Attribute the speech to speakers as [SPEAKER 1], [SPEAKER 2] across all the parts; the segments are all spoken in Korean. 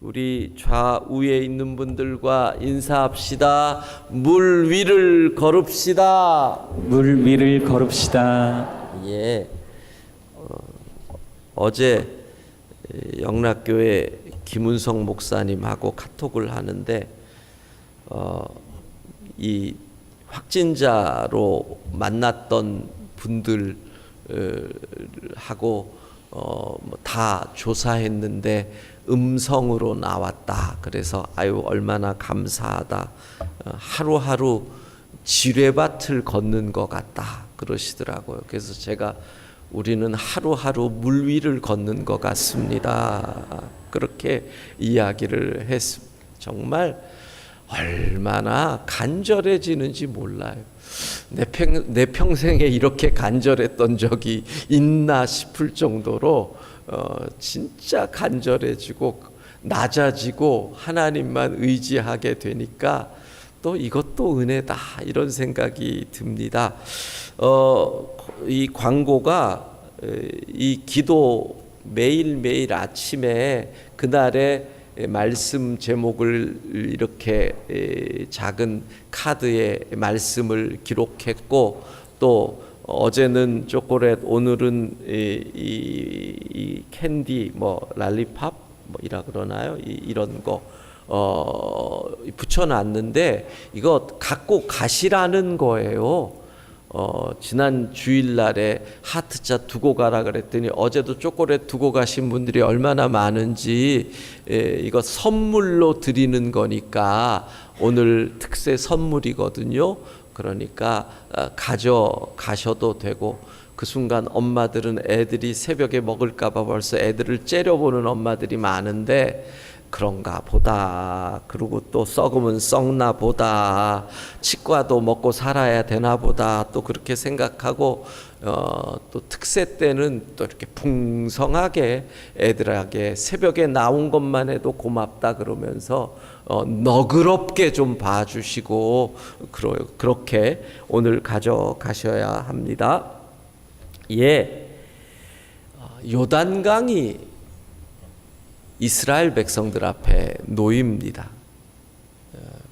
[SPEAKER 1] 우리 좌우에 있는 분들과 인사합시다. 물 위를 걸읍시다.
[SPEAKER 2] 물 위를 걸읍시다.
[SPEAKER 1] 예. 어제 영락교회 김은성 목사님하고 카톡을 하는데 이 확진자로 만났던 분들 하고 다 조사했는데 음성으로 나왔다. 그래서 아유 얼마나 감사하다. 하루하루 지뢰밭을 걷는 것 같다 그러시더라고요. 그래서 제가 우리는 하루하루 물 위를 걷는 것 같습니다. 그렇게 이야기를 했습니다. 정말 얼마나 간절해지는지 몰라요. 내 평생에 이렇게 간절했던 적이 있나 싶을 정도로 진짜 간절해지고 낮아지고 하나님만 의지하게 되니까 또 이것도 은혜다 이런 생각이 듭니다. 이 광고가 이 기도 매일매일 아침에 그날의 말씀 제목을 이렇게 작은 카드에 말씀을 기록했고 또 어제는 초콜릿, 오늘은 이 캔디 뭐 랄리팝 뭐이라 그러나요? 이런 거 붙여놨는데 이거 갖고 가시라는 거예요. 지난 주일날에 하트자 두고 가라 그랬더니 어제도 초콜릿 두고 가신 분들이 얼마나 많은지 이거 선물로 드리는 거니까 오늘 특세 선물이거든요. 그러니까 가져가셔도 되고 그 순간 엄마들은 애들이 새벽에 먹을까 봐 벌써 애들을 째려보는 엄마들이 많은데 그런가 보다. 그리고 또 썩으면 썩나 보다. 치과도 먹고 살아야 되나 보다. 또 그렇게 생각하고 또 특세 때는 또 이렇게 풍성하게 애들에게 새벽에 나온 것만 해도 고맙다 그러면서 너그럽게 좀 봐주시고 그렇게 오늘 가져가셔야 합니다. 예, 요단강이 이스라엘 백성들 앞에 놓입니다.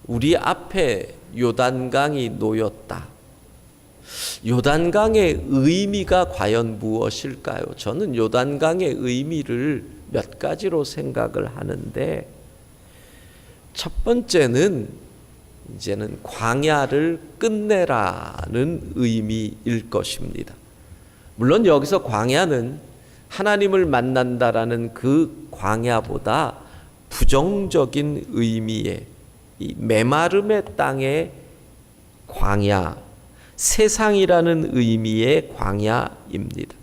[SPEAKER 1] 우리 앞에 요단강이 놓였다. 요단강의 의미가 과연 무엇일까요? 저는 요단강의 의미를 몇 가지로 생각을 하는데 첫 번째는 이제는 광야를 끝내라는 의미일 것입니다. 물론 여기서 광야는 하나님을 만난다라는 그 광야보다 부정적인 의미의 이 메마름의 땅의 광야, 세상이라는 의미의 광야입니다.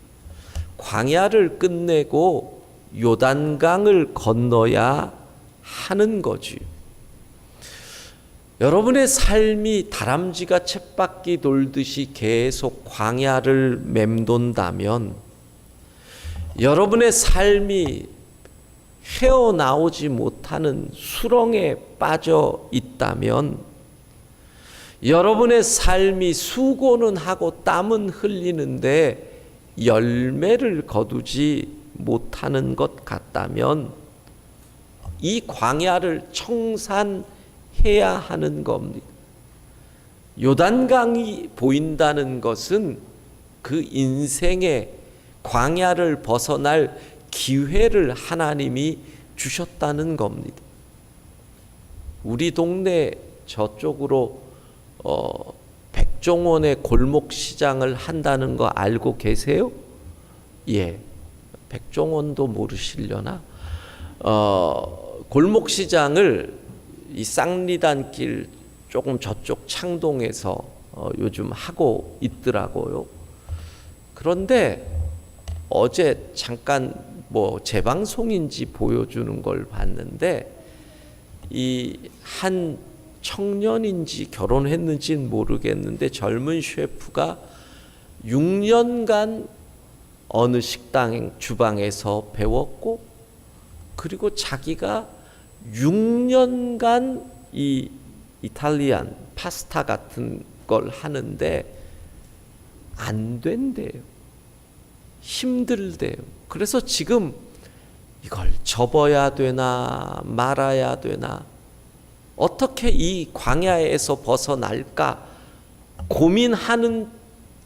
[SPEAKER 1] 광야를 끝내고 요단강을 건너야 하는 거지. 여러분의 삶이 다람쥐가 쳇바퀴 돌듯이 계속 광야를 맴돈다면 여러분의 삶이 헤어나오지 못하는 수렁에 빠져 있다면 여러분의 삶이 수고는 하고 땀은 흘리는데 열매를 거두지 못하는 것 같다면 이 광야를 청산해야 하는 겁니다. 요단강이 보인다는 것은 그 인생의 광야를 벗어날 기회를 하나님이 주셨다는 겁니다. 우리 동네 저쪽으로 백종원의 골목시장을 한다는 거 알고 계세요? 예, 백종원도 모르시려나? 골목시장을 이 쌍리단길 조금 저쪽 창동에서 요즘 하고 있더라고요. 그런데 어제 잠깐 뭐 재방송인지 보여주는 걸 봤는데 이 한 청년인지 결혼했는지는 모르겠는데 젊은 셰프가 6년간 어느 식당 주방에서 배웠고 그리고 자기가 6년간 이 이탈리안 파스타 같은 걸 하는데 안 된대요. 힘들대요. 그래서 지금 이걸 접어야 되나 말아야 되나, 어떻게 이 광야에서 벗어날까 고민하는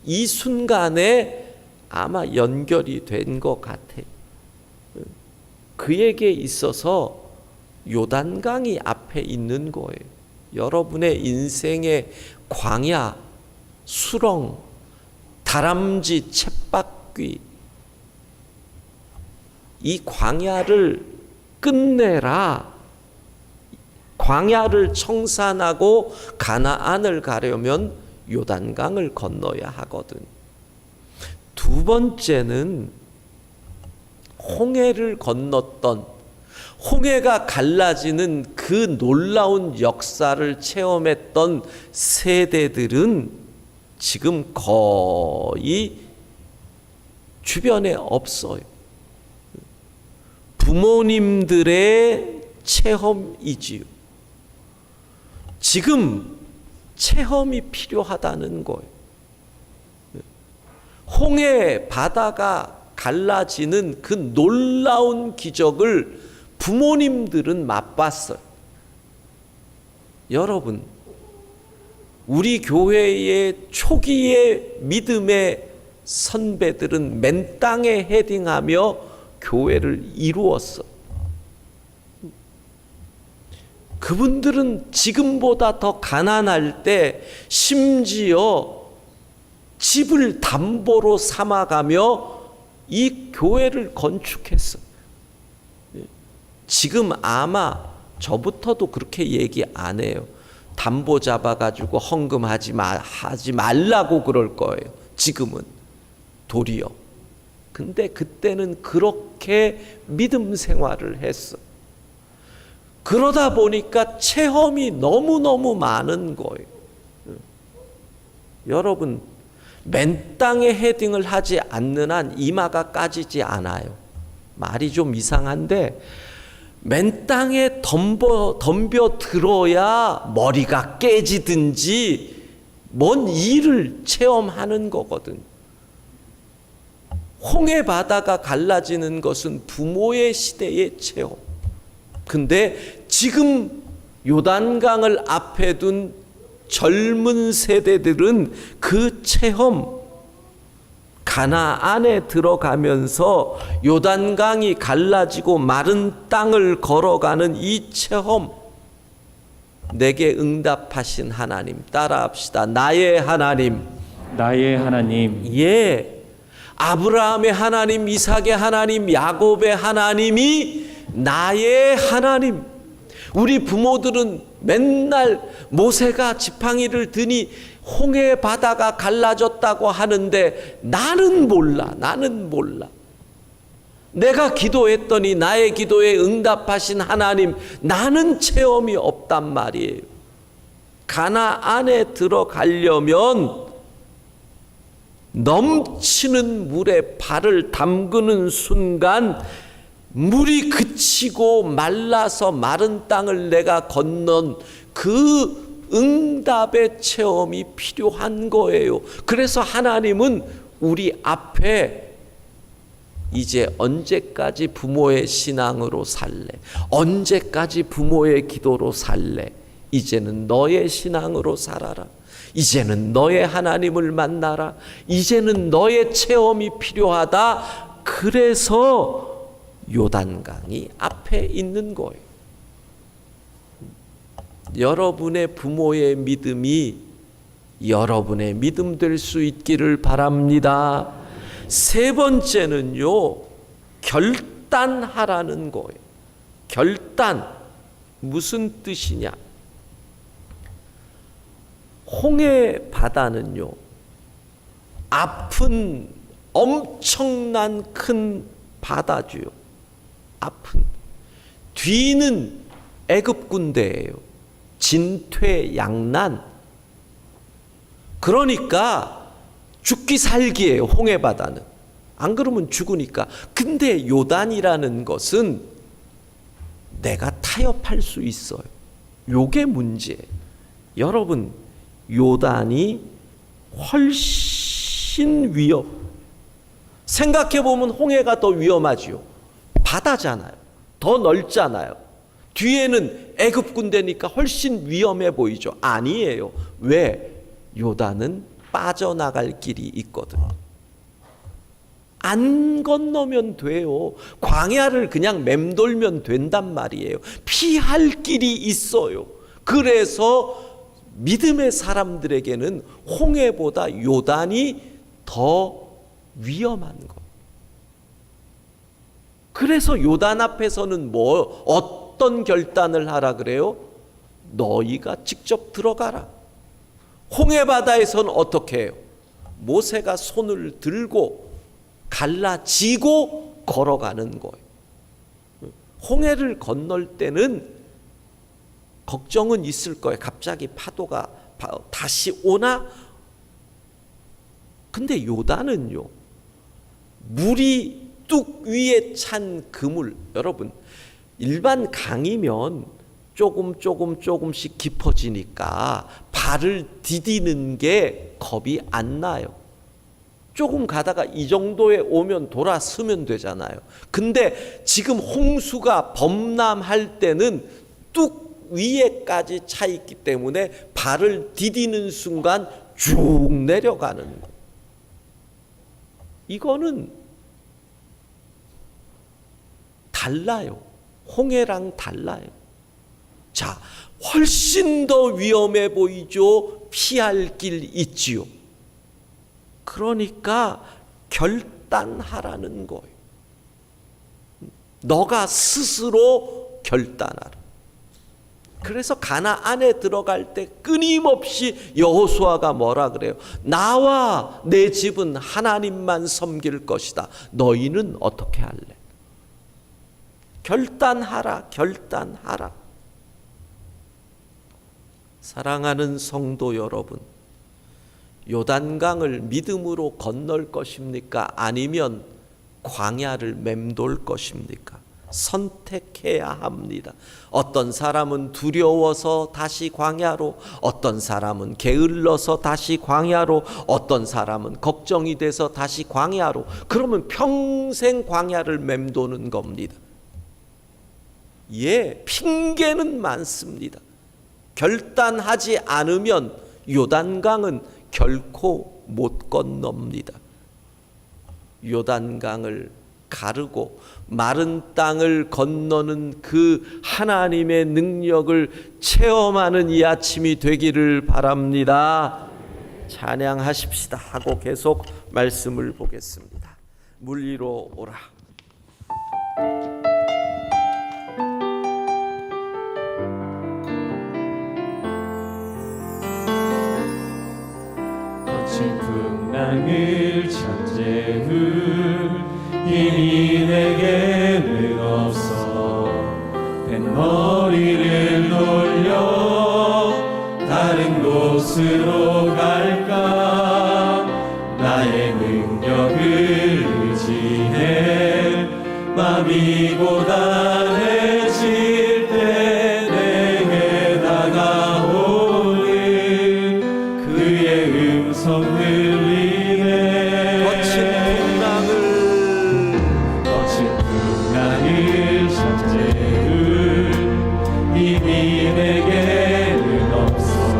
[SPEAKER 1] 이 순간에 아마 연결이 된 것 같아요. 그에게 있어서 요단강이 앞에 있는 거예요. 여러분의 인생의 광야, 수렁, 다람쥐, 쳇바퀴, 이 광야를 끝내라. 광야를 청산하고 가나안을 가려면 요단강을 건너야 하거든. 두 번째는 홍해를 건넜던, 홍해가 갈라지는 그 놀라운 역사를 체험했던 세대들은 지금 거의 주변에 없어요. 부모님들의 체험이지요. 지금 체험이 필요하다는 거예요. 홍해 바다가 갈라지는 그 놀라운 기적을 부모님들은 맛봤어요. 여러분, 우리 교회의 초기의 믿음의 선배들은 맨 땅에 헤딩하며 교회를 이루었어. 그분들은 지금보다 더 가난할 때 심지어 집을 담보로 삼아가며 이 교회를 건축했어. 지금 아마 저부터도 그렇게 얘기 안 해요. 담보 잡아가지고 헌금하지 말라고 그럴 거예요. 지금은 도리어. 근데 그때는 그렇게 믿음 생활을 했어. 그러다 보니까 체험이 너무너무 많은 거예요. 여러분, 맨 땅에 헤딩을 하지 않는 한 이마가 까지지 않아요. 말이 좀 이상한데 맨 땅에 덤벼 들어야 머리가 깨지든지 뭔 일을 체험하는 거거든. 홍해 바다가 갈라지는 것은 부모의 시대의 체험. 근데 지금 요단강을 앞에 둔 젊은 세대들은 그 체험, 가나안에 들어가면서 요단강이 갈라지고 마른 땅을 걸어가는 이 체험, 내게 응답하신 하나님, 따라합시다. 나의 하나님,
[SPEAKER 2] 나의 하나님,
[SPEAKER 1] 예, 아브라함의 하나님, 이삭의 하나님, 야곱의 하나님이 나의 하나님. 우리 부모들은 맨날 모세가 지팡이를 드니 홍해 바다가 갈라졌다고 하는데 나는 몰라. 내가 기도했더니 나의 기도에 응답하신 하나님, 나는 체험이 없단 말이에요. 가나안에 들어가려면 넘치는 물에 발을 담그는 순간 물이 그치고 말라서 마른 땅을 내가 건넌 그 응답의 체험이 필요한 거예요. 그래서 하나님은 우리 앞에 이제 언제까지 부모의 신앙으로 살래? 언제까지 부모의 기도로 살래? 이제는 너의 신앙으로 살아라. 이제는 너의 하나님을 만나라. 이제는 너의 체험이 필요하다. 그래서 요단강이 앞에 있는 거예요. 여러분의 부모의 믿음이 여러분의 믿음 될 수 있기를 바랍니다. 세 번째는요, 결단하라는 거예요. 결단, 무슨 뜻이냐? 홍해 바다는요, 앞은 엄청난 큰 바다주요. 앞은. 뒤는 애굽 군대예요. 진퇴양난. 그러니까 죽기 살기예요. 홍해 바다는. 안 그러면 죽으니까. 근데 요단이라는 것은 내가 타협할 수 있어요. 요게 문제예요. 여러분, 요단이 훨씬 생각해 보면 홍해가 더 위험하지요. 바다잖아요. 더 넓잖아요. 뒤에는 애굽 군대니까 훨씬 위험해 보이죠. 아니에요. 왜? 요단은 빠져나갈 길이 있거든. 안 건너면 돼요. 광야를 그냥 맴돌면 된단 말이에요. 피할 길이 있어요. 그래서 믿음의 사람들에게는 홍해보다 요단이 더 위험한 거. 그래서 요단 앞에서는 어떤 결단을 하라 그래요? 너희가 직접 들어가라. 홍해바다에서는 어떻게 해요? 모세가 손을 들고 갈라지고 걸어가는 거예요. 홍해를 건널 때는 걱정은 있을 거예요. 갑자기 파도가 다시 오나? 근데 요단은요, 물이 뚝 위에 찬 그물, 여러분 일반 강이면 조금씩 깊어지니까 발을 디디는 게 겁이 안 나요. 조금 가다가 이 정도에 오면 돌아서면 되잖아요. 근데 지금 홍수가 범람할 때는 뚝 위에까지 차 있기 때문에 발을 디디는 순간 쭉 내려가는 거예요. 이거는 달라요. 홍해랑 달라요. 자, 훨씬 더 위험해 보이죠? 피할 길 있지요. 그러니까 결단하라는 거예요. 너가 스스로 결단하라. 그래서 가나안에 들어갈 때 끊임없이 여호수아가 뭐라 그래요? 나와 내 집은 하나님만 섬길 것이다. 너희는 어떻게 할래? 결단하라, 결단하라. 사랑하는 성도 여러분, 요단강을 믿음으로 건널 것입니까? 아니면 광야를 맴돌 것입니까? 선택해야 합니다. 어떤 사람은 두려워서 다시 광야로, 어떤 사람은 게을러서 다시 광야로, 어떤 사람은 걱정이 돼서 다시 광야로. 그러면 평생 광야를 맴도는 겁니다. 예, 핑계는 많습니다. 결단하지 않으면 요단강은 결코 못 건넙니다. 요단강을 가르고 마른 땅을 건너는 그 하나님의 능력을 체험하는 이 아침이 되기를 바랍니다. 찬양하십시다 하고 계속 말씀을 보겠습니다. 물 위로 오라.
[SPEAKER 2] 거친 풍랑을 잠재울 힘이 내게는 없어. 뱃머리를 돌려 다른 곳으로 갈까. 나의 능력을 의지해 마음이 고단해질 때 내게 다가오는 그의 음성 들리네. 거친 풍랑을 잠재울 힘이 내게는 없어.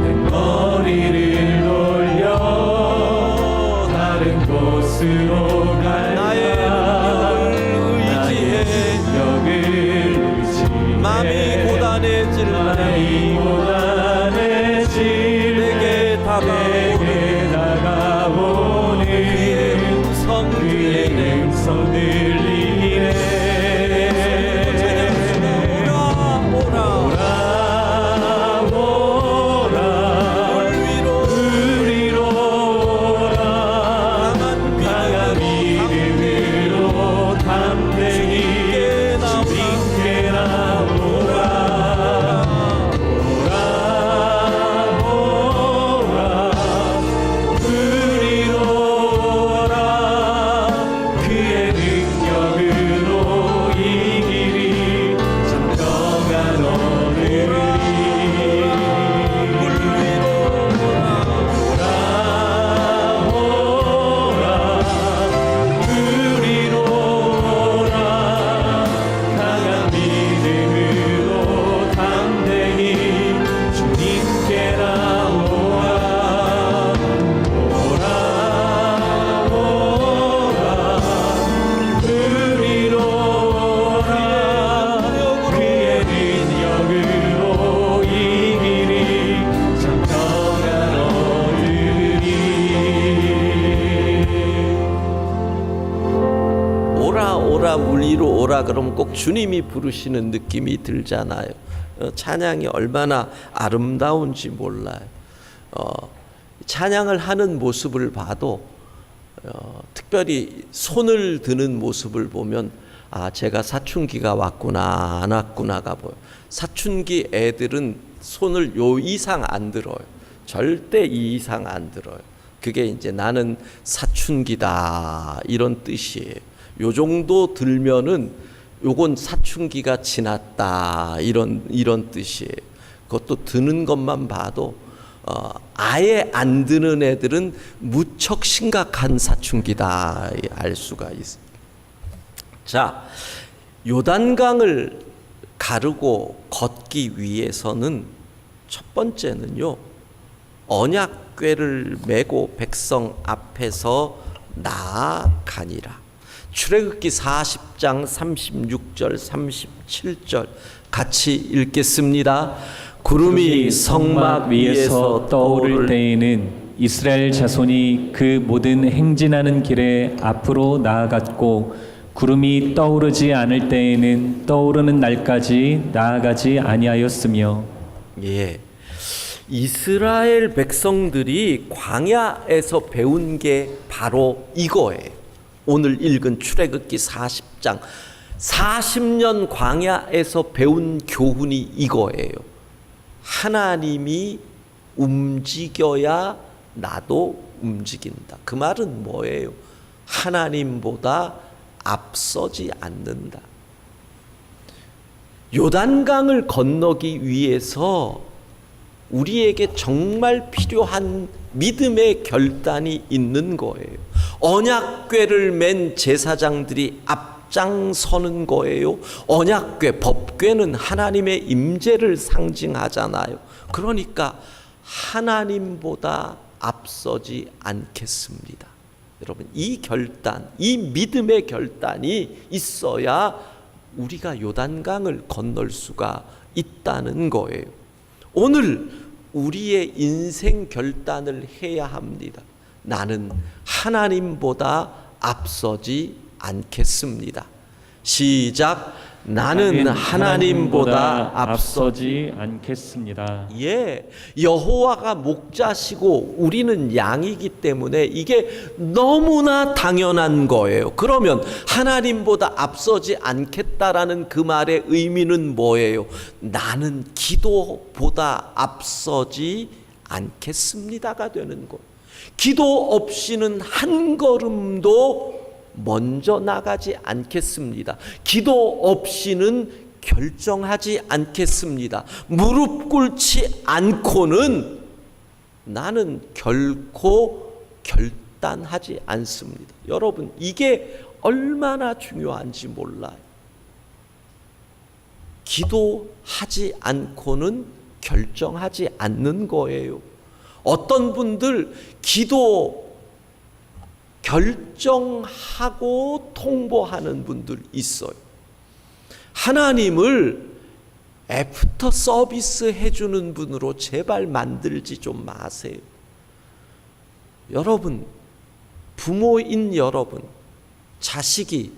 [SPEAKER 2] 뱃머리를 돌려 다른 곳으로 갈까.
[SPEAKER 1] 마음이 고단해질
[SPEAKER 2] 내게 다가오는 그의 음성 들리네. 그의 능력
[SPEAKER 1] 오라 그러면 꼭 주님이 부르시는 느낌이 들잖아요. 찬양이 얼마나 아름다운지 몰라요. 찬양을 하는 모습을 봐도 특별히 손을 드는 모습을 보면 제가 사춘기가 왔구나 안 왔구나가 보여. 사춘기 애들은 손을 요 이상 안 들어요. 절대 이 이상 안 들어요. 그게 이제 나는 사춘기다 이런 뜻이에요. 요 정도 들면은 요건 사춘기가 지났다 이런 뜻이에요. 그것도 드는 것만 봐도 아예 안 드는 애들은 무척 심각한 사춘기다 알 수가 있어요. 자, 요단강을 가르고 걷기 위해서는 첫 번째는요, 언약궤를 메고 백성 앞에서 나아가니라. 출애굽기 40장 36절 37절 같이 읽겠습니다. 구름이 성막 위에서
[SPEAKER 3] 떠오를 때에는 이스라엘 자손이 그 모든 행진하는 길에 앞으로 나아갔고 구름이 떠오르지 않을 때에는 떠오르는 날까지 나아가지 아니하였으며.
[SPEAKER 1] 예, 이스라엘 백성들이 광야에서 배운 게 바로 이거예요. 오늘 읽은 출애굽기 40장 40년 광야에서 배운 교훈이 이거예요. 하나님이 움직여야 나도 움직인다. 그 말은 뭐예요? 하나님보다 앞서지 않는다. 요단강을 건너기 위해서 우리에게 정말 필요한 믿음의 결단이 있는 거예요. 언약궤를 맨 제사장들이 앞장서는 거예요. 언약궤, 법궤는 하나님의 임재를 상징하잖아요. 그러니까 하나님보다 앞서지 않겠습니다. 여러분, 이 결단, 이 믿음의 결단이 있어야 우리가 요단강을 건널 수가 있다는 거예요. 오늘 우리의 인생 결단을 해야 합니다. 나는 하나님보다 앞서지 않겠습니다. 시작. 나는 하나님보다
[SPEAKER 3] 앞서지 않겠습니다.
[SPEAKER 1] 예, 여호와가 목자시고 우리는 양이기 때문에 이게 너무나 당연한 거예요. 그러면 하나님보다 앞서지 않겠다라는 그 말의 의미는 뭐예요? 나는 기도보다 앞서지 않겠습니다가 되는 거예요. 기도 없이는 한 걸음도 먼저 나가지 않겠습니다. 기도 없이는 결정하지 않겠습니다. 무릎 꿇지 않고는 나는 결코 결단하지 않습니다. 여러분, 이게 얼마나 중요한지 몰라요. 기도하지 않고는 결정하지 않는 거예요. 어떤 분들 기도 결정하고 통보하는 분들 있어요. 하나님을 애프터 서비스 해주는 분으로 제발 만들지 좀 마세요. 여러분, 부모인 여러분, 자식이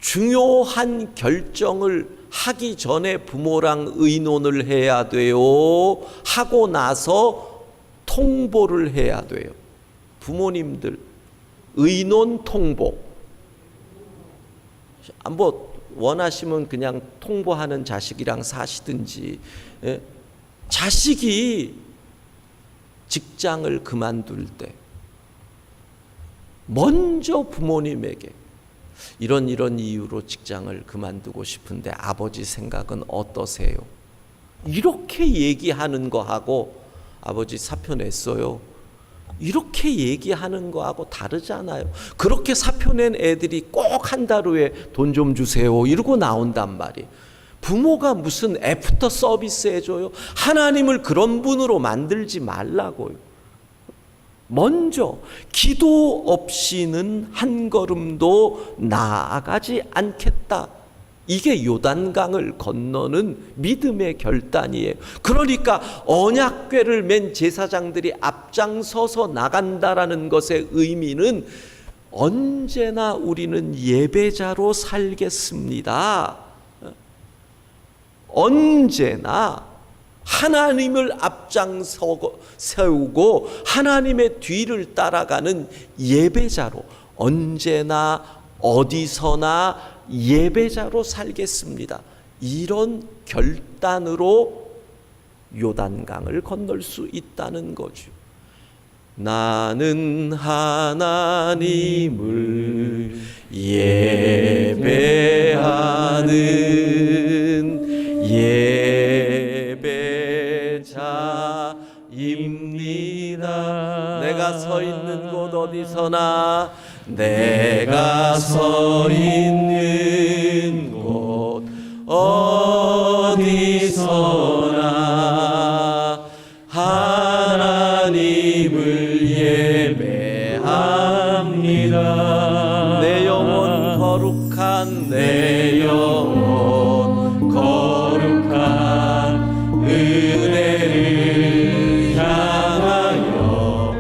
[SPEAKER 1] 중요한 결정을 하기 전에 부모랑 의논을 해야 돼요? 하고 나서 통보를 해야 돼요? 부모님들, 의논 통보. 뭐 원하시면 그냥 통보하는 자식이랑 사시든지. 자식이 직장을 그만둘 때 먼저 부모님에게 이런 이유로 직장을 그만두고 싶은데 아버지 생각은 어떠세요? 이렇게 얘기하는 거하고 아버지 사표 냈어요. 이렇게 얘기하는 거하고 다르잖아요. 그렇게 사표 낸 애들이 꼭 한 달 후에 돈 좀 주세요 이러고 나온단 말이에요. 부모가 무슨 애프터 서비스 해줘요? 하나님을 그런 분으로 만들지 말라고요. 먼저 기도 없이는 한 걸음도 나아가지 않겠다. 이게 요단강을 건너는 믿음의 결단이에요. 그러니까 언약궤를 맨 제사장들이 앞장서서 나간다라는 것의 의미는 언제나 우리는 예배자로 살겠습니다. 언제나 하나님을 앞장세우고 하나님의 뒤를 따라가는 예배자로, 언제나 어디서나 예배자로 살겠습니다. 이런 결단으로 요단강을 건널 수 있다는 거죠. 나는 하나님을 예배하는 예배자입니다. 내가 서 있는 곳 어디서나, 내가 서 있는 곳 어디서나 하나님을 예배합니다. 내 영혼 거룩한, 내 영혼 거룩한 은혜를 향하여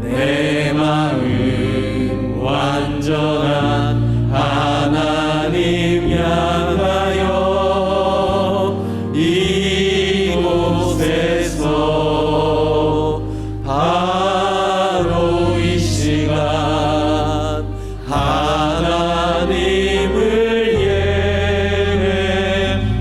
[SPEAKER 1] 내 마음 완전한 하나님 향하여 이곳에서 바로 이 시간 하나님을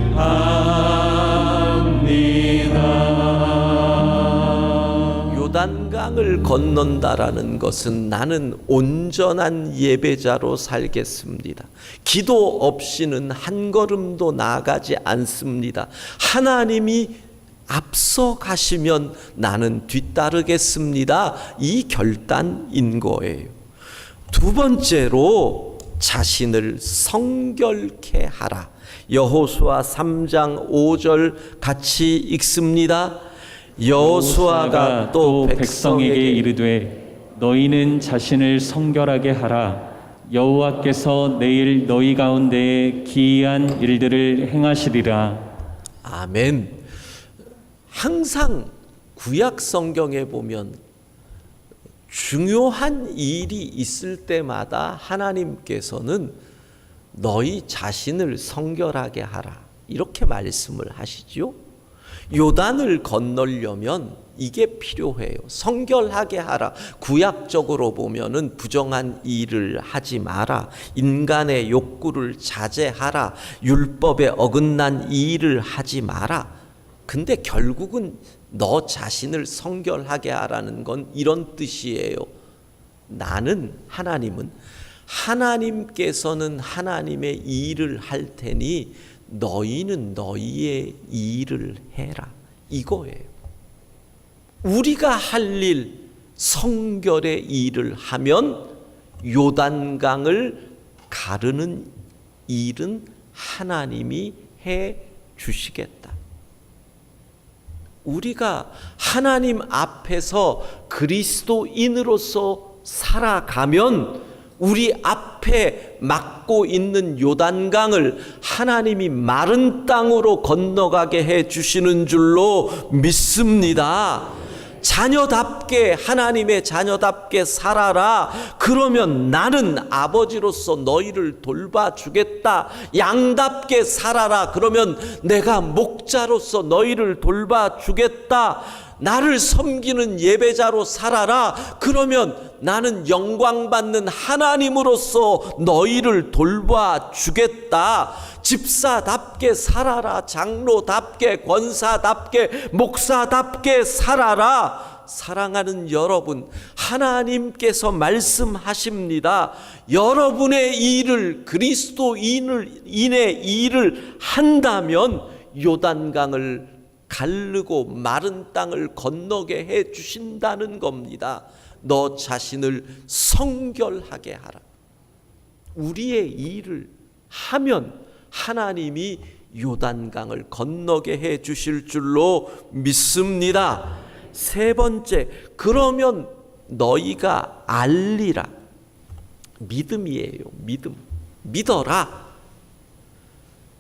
[SPEAKER 1] 예배합니다. 요단강을 건넌다라는 것은 나는 온전한 예배자로 살겠습니다. 기도 없이는 한 걸음도 나아가지 않습니다. 하나님이 앞서 가시면 나는 뒤따르겠습니다. 이 결단인 거예요. 두 번째로 자신을 성결케 하라. 여호수아 3장 5절 같이 읽습니다. 여호수아가 또 백성에게
[SPEAKER 3] 이르되 너희는 자신을 성결하게 하라. 여호와께서 내일 너희 가운데에 기이한 일들을 행하시리라.
[SPEAKER 1] 아멘. 항상 구약 성경에 보면 중요한 일이 있을 때마다 하나님께서는 너희 자신을 성결하게 하라, 이렇게 말씀을 하시죠. 요단을 건너려면 이게 필요해요. 성결하게 하라. 구약적으로 보면은 부정한 일을 하지 마라, 인간의 욕구를 자제하라, 율법에 어긋난 일을 하지 마라. 근데 결국은 너 자신을 성결하게 하라는 건 이런 뜻이에요. 나는, 하나님은, 하나님께서는 하나님의 일을 할 테니 너희는 너희의 일을 해라, 이거예요. 우리가 할 일, 성결의 일을 하면 요단강을 가르는 일은 하나님이 해 주시겠다. 우리가 하나님 앞에서 그리스도인으로서 살아가면 우리 앞에 막고 있는 요단강을 하나님이 마른 땅으로 건너가게 해 주시는 줄로 믿습니다. 자녀답게, 하나님의 자녀답게 살아라. 그러면 나는 아버지로서 너희를 돌봐주겠다. 양답게 살아라. 그러면 내가 목자로서 너희를 돌봐주겠다. 나를 섬기는 예배자로 살아라. 그러면 나는 영광받는 하나님으로서 너희를 돌봐주겠다. 집사답게 살아라. 장로답게, 권사답게, 목사답게 살아라. 사랑하는 여러분, 하나님께서 말씀하십니다. 여러분의 일을, 그리스도인의 일을 한다면 요단강을 가르고 마른 땅을 건너게 해 주신다는 겁니다. 너 자신을 성결하게 하라. 우리의 일을 하면 하나님이 요단강을 건너게 해 주실 줄로 믿습니다. 세 번째, 그러면 너희가 알리라. 믿음이에요. 믿음. 믿어라.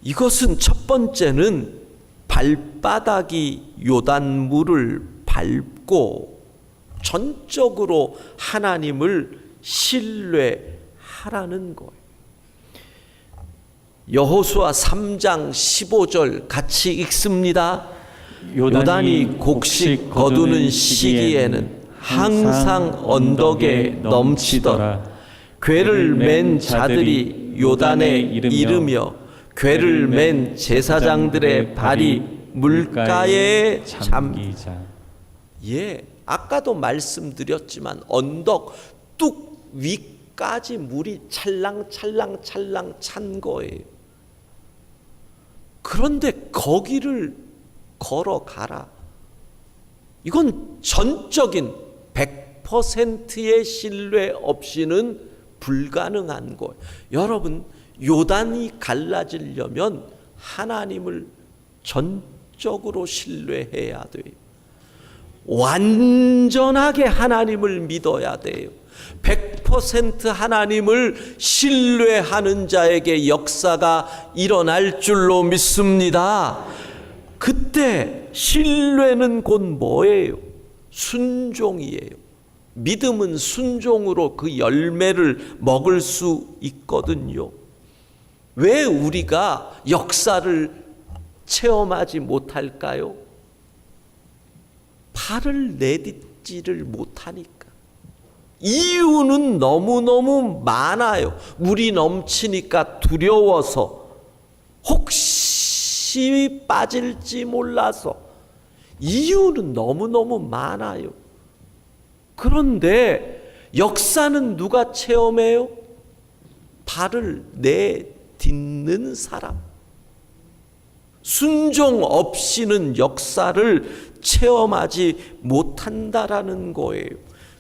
[SPEAKER 1] 이것은 첫 번째는 발바닥이 요단물을 밟고 전적으로 하나님을 신뢰하라는 거예요. 여호수아 3장 15절 같이 읽습니다. 요단이 곡식 거두는 시기에는 항상 언덕에 넘치더라. 괴를 맨 자들이 요단에 이르며 괴를 맨 제사장들의 발이 물가에 잠기자. 예, 아까도 말씀드렸지만 언덕 뚝 위까지 물이 찰랑찰랑 찬 거예요. 그런데 거기를 걸어가라. 이건 전적인 100%의 신뢰 없이는 불가능한 거예요. 여러분, 요단이 갈라지려면 하나님을 전적으로 신뢰해야 돼요. 완전하게 하나님을 믿어야 돼요. 100% 하나님을 신뢰하는 자에게 역사가 일어날 줄로 믿습니다. 그때 신뢰는 곧 뭐예요? 순종이에요. 믿음은 순종으로 그 열매를 먹을 수 있거든요. 왜 우리가 역사를 체험하지 못할까요? 발을 내딛지를 못하니까. 이유는 너무너무 많아요. 물이 넘치니까 두려워서, 혹시 빠질지 몰라서. 이유는 너무너무 많아요. 그런데 역사는 누가 체험해요? 발을 내딛는 사람. 순종 없이는 역사를 체험하지 못한다라는 거예요.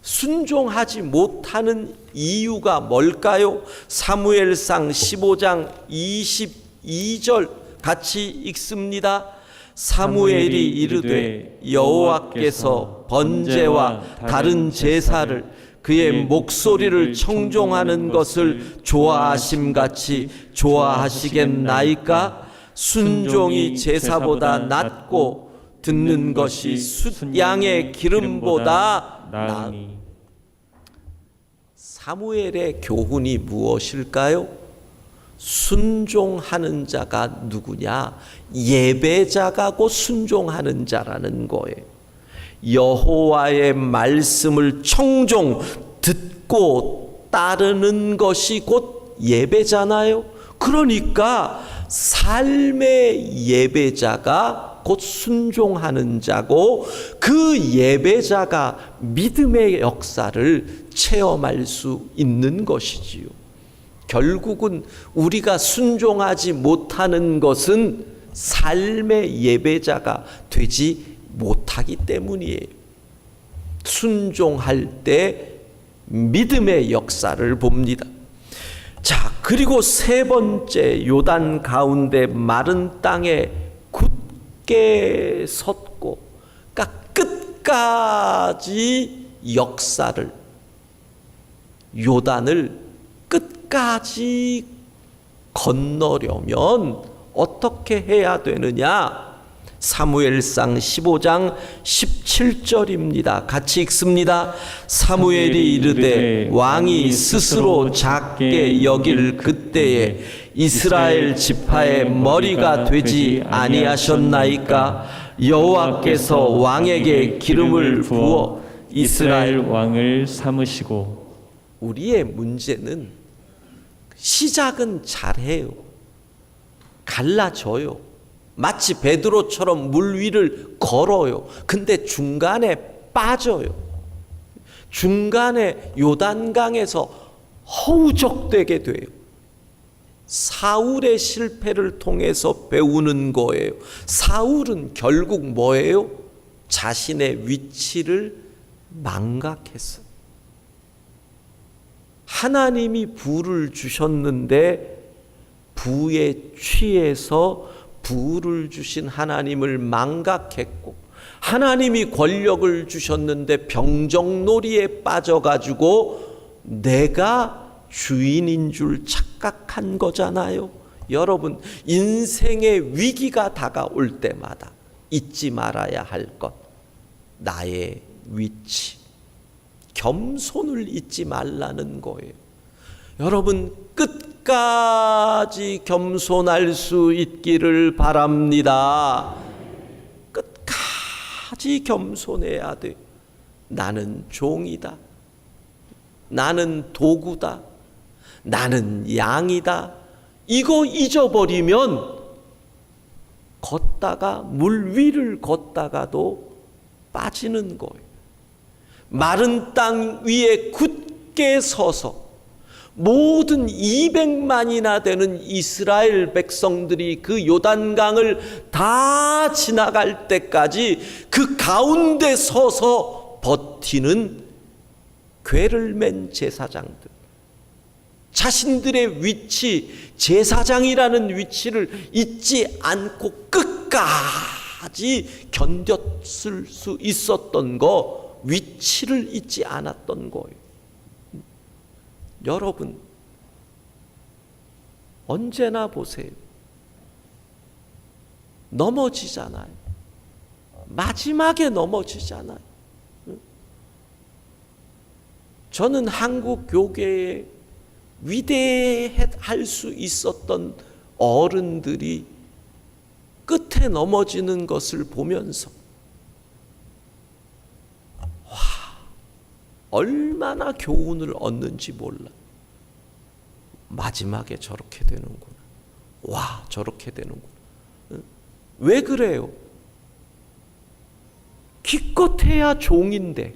[SPEAKER 1] 순종하지 못하는 이유가 뭘까요? 사무엘상 15장 22절 같이 읽습니다. 사무엘이 이르되 여호와께서 번제와 다른 제사를 그의 목소리를 청종하는 것을 좋아하심같이 좋아하시겠나이까? 순종이 제사보다 낫고 듣는 것이 숫양의 기름보다 나으니. 사무엘의 교훈이 무엇일까요? 순종하는 자가 누구냐? 예배자가 곧 순종하는 자라는 거예요. 여호와의 말씀을 청종 듣고 따르는 것이 곧 예배잖아요. 그러니까 삶의 예배자가 곧 순종하는 자고, 그 예배자가 믿음의 역사를 체험할 수 있는 것이지요. 결국은 우리가 순종하지 못하는 것은 삶의 예배자가 되지 못하기 때문이에요. 순종할 때 믿음의 역사를 봅니다. 자, 그리고 세 번째, 요단 가운데 마른 땅에 굳게 섰고, 그러니까 끝까지 역사를, 요단을 끝까지 건너려면 어떻게 해야 되느냐? 사무엘상 15장 17절입니다. 같이 읽습니다. 사무엘이 이르되 왕이 스스로 작게 여길 그때에 이스라엘 지파의 머리가 되지 아니하셨나이까? 여호와께서 왕에게 기름을 부어 이스라엘
[SPEAKER 3] 왕을 삼으시고.
[SPEAKER 1] 우리의 문제는 시작은 잘해요. 갈라져요. 마치 베드로처럼 물 위를 걸어요. 근데 중간에 빠져요. 중간에 요단강에서 허우적대게 돼요. 사울의 실패를 통해서 배우는 거예요. 사울은 결국 뭐예요? 자신의 위치를 망각했어요. 하나님이 부를 주셨는데 부에 취해서 부를 주신 하나님을 망각했고, 하나님이 권력을 주셨는데 병정놀이에 빠져가지고 내가 주인인 줄 착각한 거잖아요. 여러분, 인생의 위기가 다가올 때마다 잊지 말아야 할 것, 나의 위치. 겸손을 잊지 말라는 거예요. 여러분, 끝까지 겸손할 수 있기를 바랍니다. 끝까지 겸손해야 돼. 나는 종이다. 나는 도구다. 나는 양이다. 이거 잊어버리면 걷다가 물 위를 걷다가도 빠지는 거예요. 마른 땅 위에 굳게 서서 모든 200만이나 되는 이스라엘 백성들이 그 요단강을 다 지나갈 때까지 그 가운데 서서 버티는 궤를 맨 제사장들, 자신들의 위치, 제사장이라는 위치를 잊지 않고 끝까지 견뎠을 수 있었던 거, 위치를 잊지 않았던 거예요. 여러분, 언제나 보세요. 넘어지잖아요. 마지막에 넘어지잖아요. 저는 한국 교계에 위대할 수 있었던 어른들이 끝에 넘어지는 것을 보면서 얼마나 교훈을 얻는지 몰라. 마지막에 저렇게 되는구나. 와, 저렇게 되는구나. 왜 그래요? 기껏해야 종인데,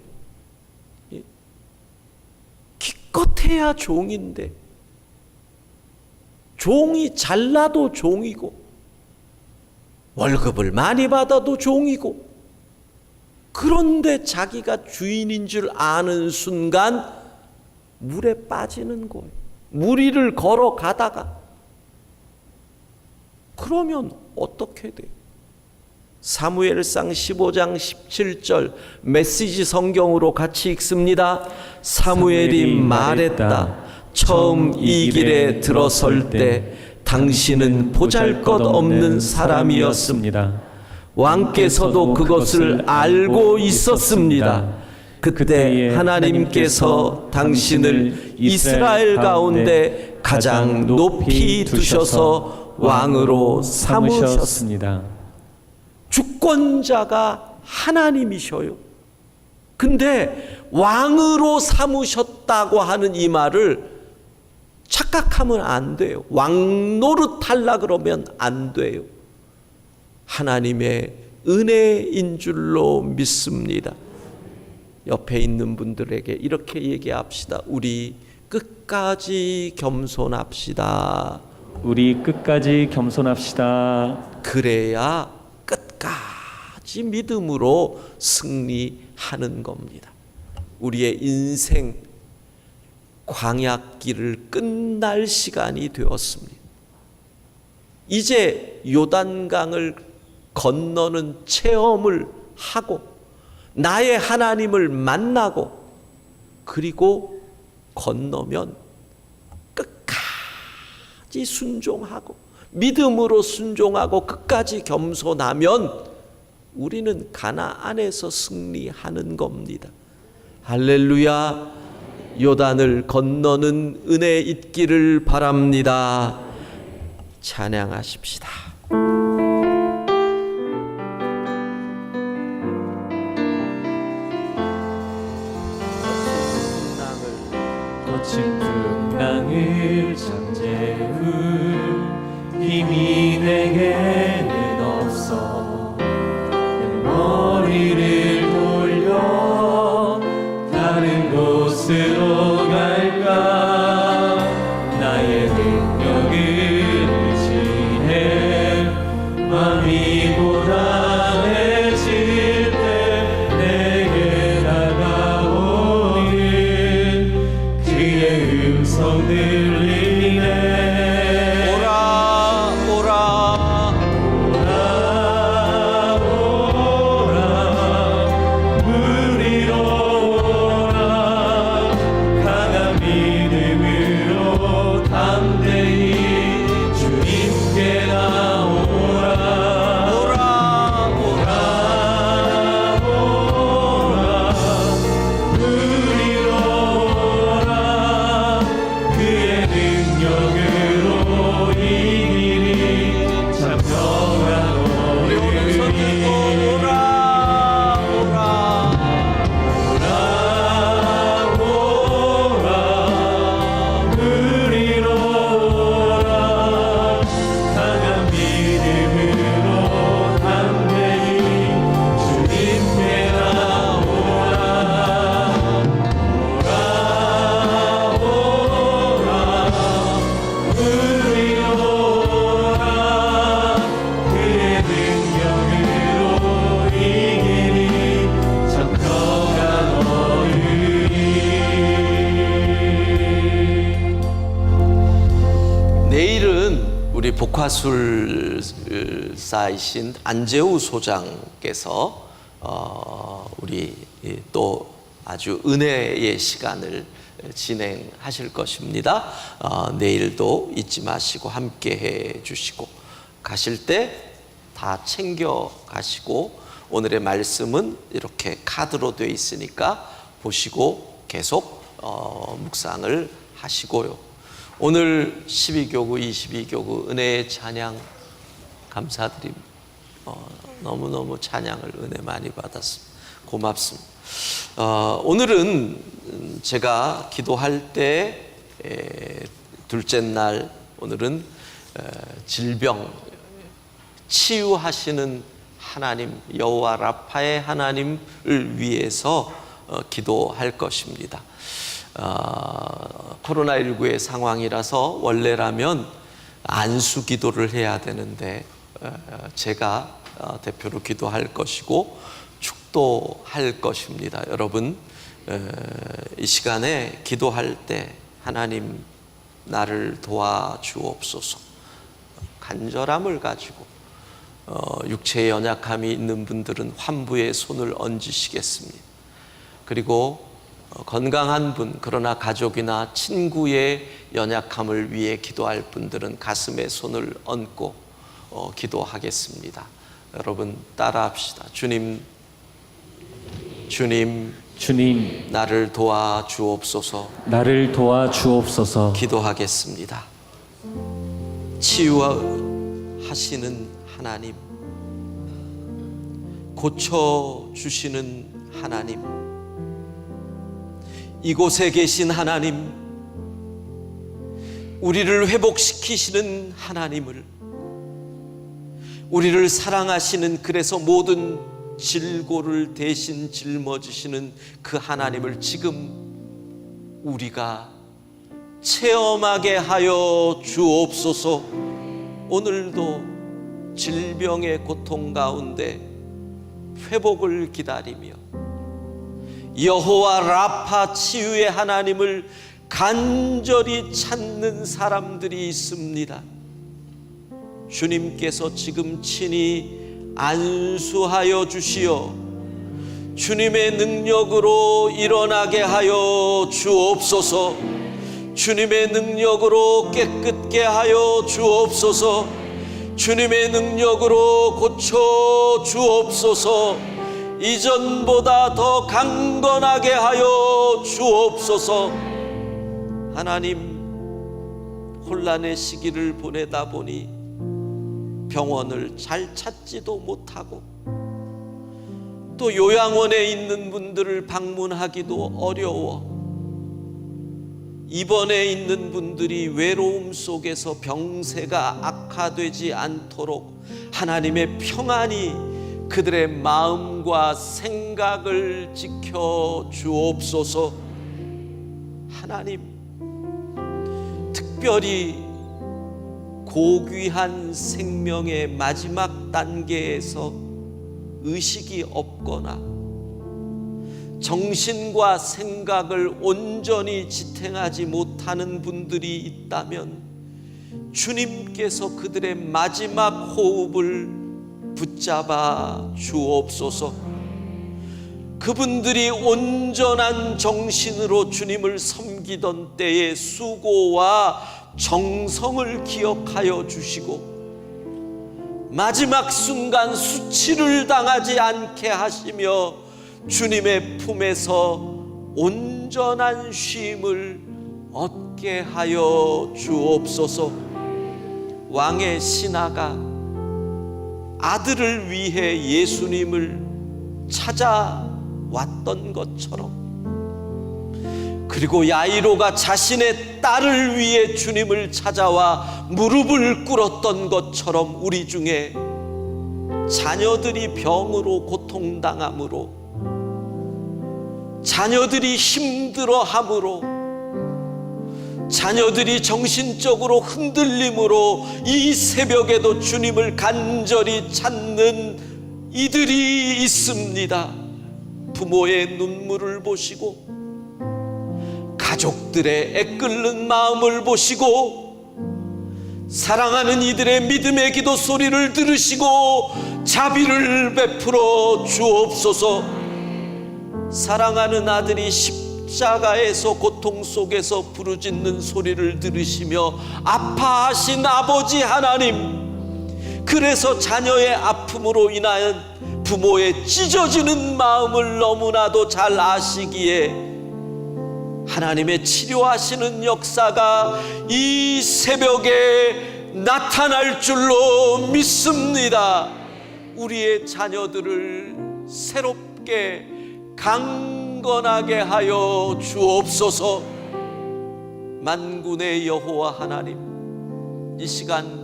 [SPEAKER 1] 기껏해야 종인데, 종이 잘나도 종이고, 월급을 많이 받아도 종이고, 그런데 자기가 주인인 줄 아는 순간 물에 빠지는 거예요. 물 위를 걸어가다가. 그러면 어떻게 돼요? 사무엘상 15장 17절 메시지 성경으로 같이 읽습니다. 사무엘이 말했다. 처음 이 길에 들어설 때 당신은 보잘것없는 사람이었습니다. 왕께서도 그것을 알고 있었습니다. 그때 하나님께서 당신을 이스라엘 가운데 가장 높이 두셔서 왕으로 삼으셨습니다. 주권자가 하나님이셔요. 근데 왕으로 삼으셨다고 하는 이 말을 착각하면 안 돼요. 왕노릇하려 그러면 안 돼요. 하나님의 은혜인 줄로 믿습니다. 옆에 있는 분들에게 이렇게 얘기합시다. 우리 끝까지 겸손합시다.
[SPEAKER 3] 우리 끝까지 겸손합시다.
[SPEAKER 1] 그래야 끝까지 믿음으로 승리하는 겁니다. 우리의 인생 광야길을 끝날 시간이 되었습니다. 이제 요단강을 건너는 체험을 하고 나의 하나님을 만나고 그리고 건너면 끝까지 순종하고 믿음으로 순종하고 끝까지 겸손하면 우리는 가나안에서 승리하는 겁니다. 할렐루야. 요단을 건너는 은혜 있기를 바랍니다. 찬양하십시다.
[SPEAKER 3] 거친 풍랑을 잠재울 힘이 내게는 없어. 내 머리를 돌려 다른 곳으로 갈까. 나의 능력을 의지해 마음이 고단해질 때 내게 다가오는 그의 음성 들리네.
[SPEAKER 1] 오라 오라 역화술사이신 안재우 소장께서 우리 또 아주 은혜의 시간을 진행하실 것입니다. 내일도 잊지 마시고 함께 해 주시고, 가실 때 다 챙겨 가시고, 오늘의 말씀은 이렇게 카드로 되어 있으니까 보시고 계속 묵상을 하시고요. 오늘 12교구 22교구 은혜의 찬양 감사드립니다. 너무너무 찬양을 은혜 많이 받았습니다. 고맙습니다. 오늘은 제가 기도할 때 둘째 날, 오늘은 질병 치유하시는 하나님, 여호와 라파의 하나님을 위해서 기도할 것입니다. 코로나19의 상황이라서 원래라면 안수 기도를 해야 되는데 제가 대표로 기도할 것이고 축도할 것입니다. 여러분, 이 시간에 기도할 때 하나님 나를 도와주옵소서, 간절함을 가지고 육체의 연약함이 있는 분들은 환부의 손을 얹으시겠습니다. 그리고 건강한 분, 그러나 가족이나 친구의 연약함을 위해 기도할 분들은 가슴에 손을 얹고 기도하겠습니다. 여러분 따라합시다. 주님 나를 도와주옵소서.
[SPEAKER 3] 나를 도와주옵소서.
[SPEAKER 1] 기도하겠습니다. 치유하시는 하나님, 고쳐주시는 하나님, 이곳에 계신 하나님, 우리를 회복시키시는 하나님을, 우리를 사랑하시는, 그래서 모든 질고를 대신 짊어지시는 그 하나님을 지금 우리가 체험하게 하여 주옵소서. 오늘도 질병의 고통 가운데 회복을 기다리며 여호와 라파 치유의 하나님을 간절히 찾는 사람들이 있습니다. 주님께서 지금 친히 안수하여 주시어 주님의 능력으로 일어나게 하여 주옵소서. 주님의 능력으로 깨끗게 하여 주옵소서. 주님의 능력으로 고쳐 주옵소서. 이전보다 더 강건하게 하여 주옵소서. 하나님, 혼란의 시기를 보내다 보니 병원을 잘 찾지도 못하고 또 요양원에 있는 분들을 방문하기도 어려워 입원해 있는 분들이 외로움 속에서 병세가 악화되지 않도록 하나님의 평안이 그들의 마음과 생각을 지켜 주옵소서. 하나님, 특별히 고귀한 생명의 마지막 단계에서 의식이 없거나 정신과 생각을 온전히 지탱하지 못하는 분들이 있다면 주님께서 그들의 마지막 호흡을 붙잡아 주옵소서. 그분들이 온전한 정신으로 주님을 섬기던 때의 수고와 정성을 기억하여 주시고 마지막 순간 수치를 당하지 않게 하시며 주님의 품에서 온전한 쉼을 얻게 하여 주옵소서. 왕의 신하가 아들을 위해 예수님을 찾아왔던 것처럼, 그리고 야이로가 자신의 딸을 위해 주님을 찾아와 무릎을 꿇었던 것처럼 우리 중에 자녀들이 병으로 고통당함으로, 자녀들이 힘들어함으로, 자녀들이 정신적으로 흔들림으로 이 새벽에도 주님을 간절히 찾는 이들이 있습니다. 부모의 눈물을 보시고 가족들의 애끓는 마음을 보시고 사랑하는 이들의 믿음의 기도 소리를 들으시고 자비를 베풀어 주옵소서. 사랑하는 아들이 십자가에서 고통 속에서 부르짖는 소리를 들으시며 아파하신 아버지 하나님, 그래서 자녀의 아픔으로 인하여 부모의 찢어지는 마음을 너무나도 잘 아시기에 하나님의 치료하시는 역사가 이 새벽에 나타날 줄로 믿습니다. 우리의 자녀들을 새롭게 강건하게 하여 주옵소서. 만군의 여호와 하나님, 이 시간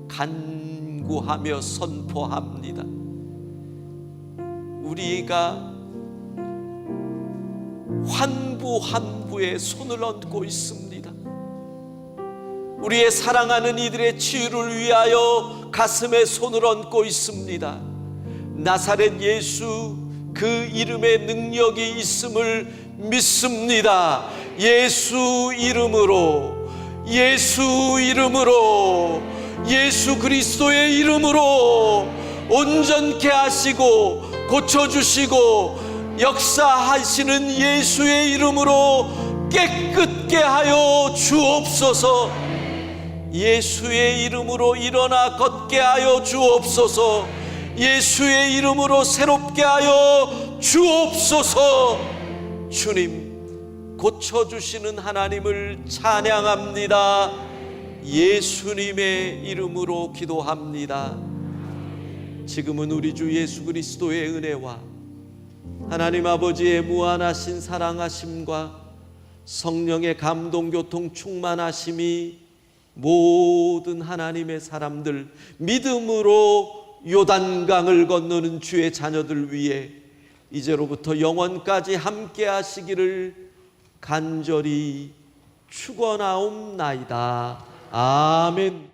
[SPEAKER 1] 간구하며 선포합니다. 우리가 환부 환부에 손을 얹고 있습니다. 우리의 사랑하는 이들의 치유를 위하여 가슴에 손을 얹고 있습니다. 나사렛 예수, 그 이름에 능력이 있음을 믿습니다. 예수 이름으로, 예수 이름으로, 예수 그리스도의 이름으로 온전케 하시고 고쳐주시고 역사하시는 예수의 이름으로 깨끗게 하여 주옵소서. 예수의 이름으로 일어나 걷게 하여 주옵소서. 예수의 이름으로 새롭게 하여 주옵소서. 주님, 고쳐주시는 하나님을 찬양합니다. 예수님의 이름으로 기도합니다. 지금은 우리 주 예수 그리스도의 은혜와 하나님 아버지의 무한하신 사랑하심과 성령의 감동 교통 충만하심이 모든 하나님의 사람들, 믿음으로 요단강을 건너는 주의 자녀들 위해 이제로부터 영원까지 함께 하시기를 간절히 축원하옵나이다. 아멘.